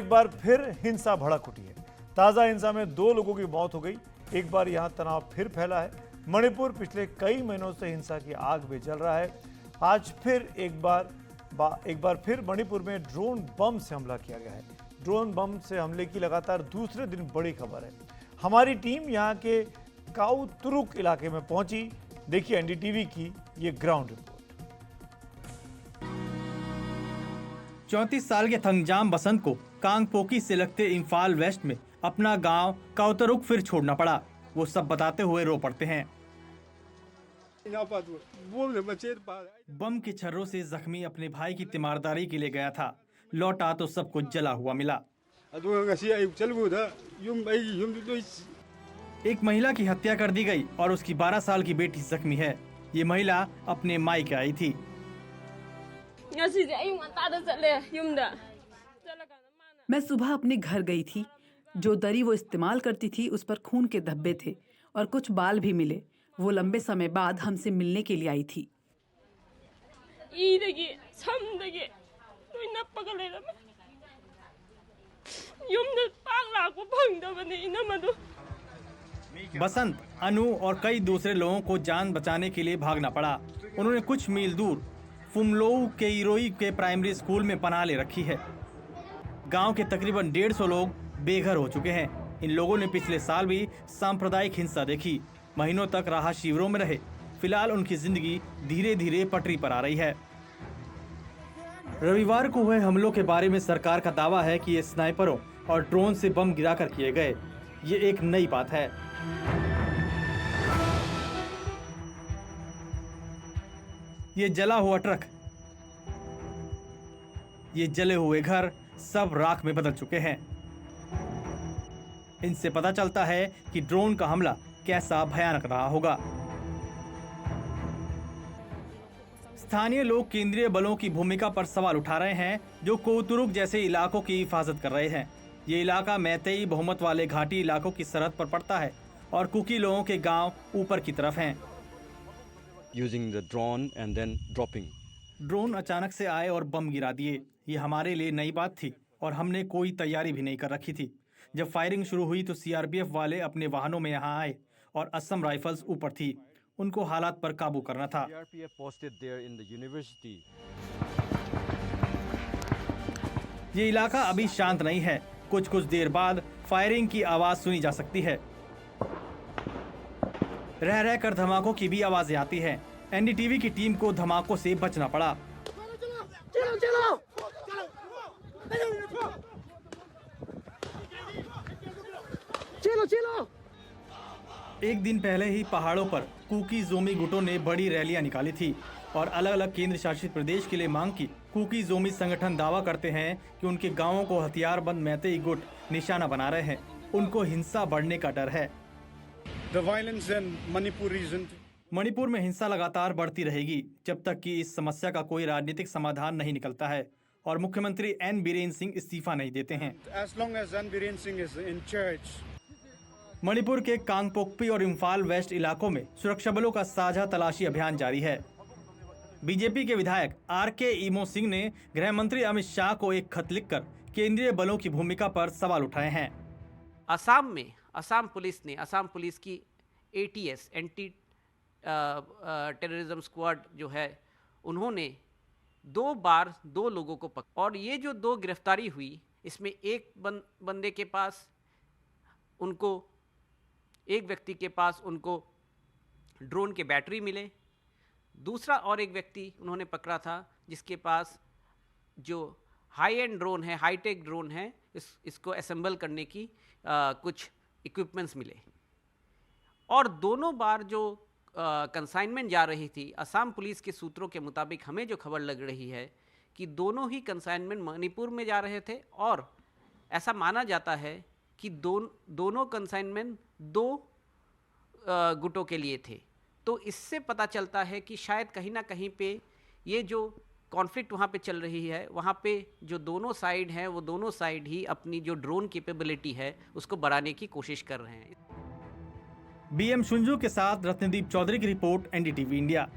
एक बार फिर हिंसा भड़क उठी है। ताजा हिंसा में 2 लोगों की मौत हो गई। एक बार यहां तनाव फिर फैला है। मणिपुर पिछले कई महीनों से हिंसा की आग में जल रहा है। आज फिर एक बार फिर मणिपुर में ड्रोन बम से हमला किया गया है। ड्रोन बम से हमले की लगातार दूसरे दिन बड़ी खबर है। हमारी टीम यहां के काउतुरुक इलाके में पहुंची। देखिए एनडीटीवी की ये ग्राउंड रिपोर्ट। 34 साल के थंगजाम बसंत को कांगपोकी से लगते इम्फाल वेस्ट में अपना गांव काउतरुक फिर छोड़ना पड़ा। वो सब बताते हुए रो पड़ते हैं। बम के छर्रों से जख्मी अपने भाई की तीमारदारी के लिए गया था। लौटा तो सब कुछ जला हुआ मिला। एक महिला की हत्या कर दी गई और उसकी 12 साल की बेटी जख्मी है। ये महिला अपने मायके आई थी। मैं सुबह अपने घर गई थी। जो दरी वो इस्तेमाल करती थी उस पर खून के धब्बे थे और कुछ बाल भी मिले। वो लंबे समय बाद हमसे मिलने के लिए आई थी। बसंत, अनु और कई दूसरे लोगों को जान बचाने के लिए भागना पड़ा। उन्होंने कुछ मील दूर फुमलोउ के इरोई के प्राइमरी स्कूल में पनाह ले रखी है। गांव के तकरीबन 150 लोग बेघर हो चुके हैं। इन लोगों ने पिछले साल भी सांप्रदायिक हिंसा देखी। महीनों तक राहत शिविरों में रहे। फिलहाल उनकी जिंदगी धीरे धीरे पटरी पर आ रही है। रविवार को हुए हमलों के बारे में सरकार का दावा है कि ये स्नाइपरों और ड्रोन से बम गिराकर किए गए। ये एक नई बात है। ये जला हुआ ट्रक, ये जले हुए घर सब राख में बदल चुके हैं। इनसे पता चलता है कि ड्रोन का हमला कैसा भयानक रहा होगा। स्थानीय लोग केंद्रीय बलों की भूमिका पर सवाल उठा रहे हैं, जो काउतुरुक जैसे इलाकों की हिफाजत कर रहे हैं। ये इलाका मैतेई बहुमत वाले घाटी इलाकों की सरहद पर पड़ता है और कुकी लोगों के गांव ऊपर की तरफ हैं। Using the drone and then dropping. Drone अचानक से आए और बम गिरा दिए। ये हमारे लिए नई बात थी और हमने कोई तैयारी भी नहीं कर रखी थी। जब फायरिंग शुरू हुई तो सीआरपीएफ वाले अपने वाहनों में यहाँ आए और असम राइफल्स ऊपर थी। उनको हालात पर काबू करना था। CRPF posted there in the university. ये इलाका अभी शांत नहीं है। कुछ देर बाद फायरिंग की आवाज सुनी जा सकती है। रह रहकर धमाकों की भी आवाजें आती हैं। एनडीटीवी की टीम को धमाकों से बचना पड़ा। एक दिन पहले ही पहाड़ों पर कुकी जोमी गुटों ने बड़ी रैलियां निकाली थी और अलग अलग केंद्र शासित प्रदेश के लिए मांग की। कुकी जोमी संगठन दावा करते हैं कि उनके गांवों को हथियारबंद मैतेई गुट निशाना बना रहे हैं। उनको हिंसा बढ़ने का डर है। मणिपुर में हिंसा लगातार बढ़ती रहेगी जब तक कि इस समस्या का कोई राजनीतिक समाधान नहीं निकलता है और मुख्यमंत्री एन बीरेन सिंह इस्तीफा नहीं देते हैं। मणिपुर के कांगपोकपी और इम्फाल वेस्ट इलाकों में सुरक्षा बलों का साझा तलाशी अभियान जारी है। बीजेपी के विधायक आरके इमो सिंह ने गृह मंत्री अमित शाह को एक खत लिखकर केंद्रीय बलों की भूमिका पर सवाल उठाए हैं। असम में असम पुलिस की एटीएस एंटी टेररिज्म स्क्वाड जो है, उन्होंने 2 बार 2 लोगों को पकड़ा और ये जो 2 गिरफ्तारी हुई, इसमें एक बंदे के पास एक व्यक्ति के पास उनको ड्रोन के बैटरी मिले। दूसरा और एक व्यक्ति उन्होंने पकड़ा था जिसके पास जो हाई एंड ड्रोन है, हाईटेक ड्रोन है, इसको असेंबल करने की कुछ इक्विपमेंट्स मिले। और दोनों बार जो कंसाइनमेंट जा रही थी, असम पुलिस के सूत्रों के मुताबिक हमें जो खबर लग रही है कि दोनों ही कंसाइनमेंट मणिपुर में जा रहे थे और ऐसा माना जाता है कि दोनों कंसाइनमेंट 2 गुटों के लिए थे। तो इससे पता चलता है कि शायद कहीं ना कहीं पे ये जो कॉन्फ्लिक्ट वहाँ पे चल रही है, वहाँ पे जो दोनों साइड हैं वो दोनों साइड ही अपनी जो ड्रोन कैपेबिलिटी है उसको बढ़ाने की कोशिश कर रहे हैं। बीएम शुंजू के साथ रत्नदीप चौधरी की रिपोर्ट, एनडीटीवी इंडिया।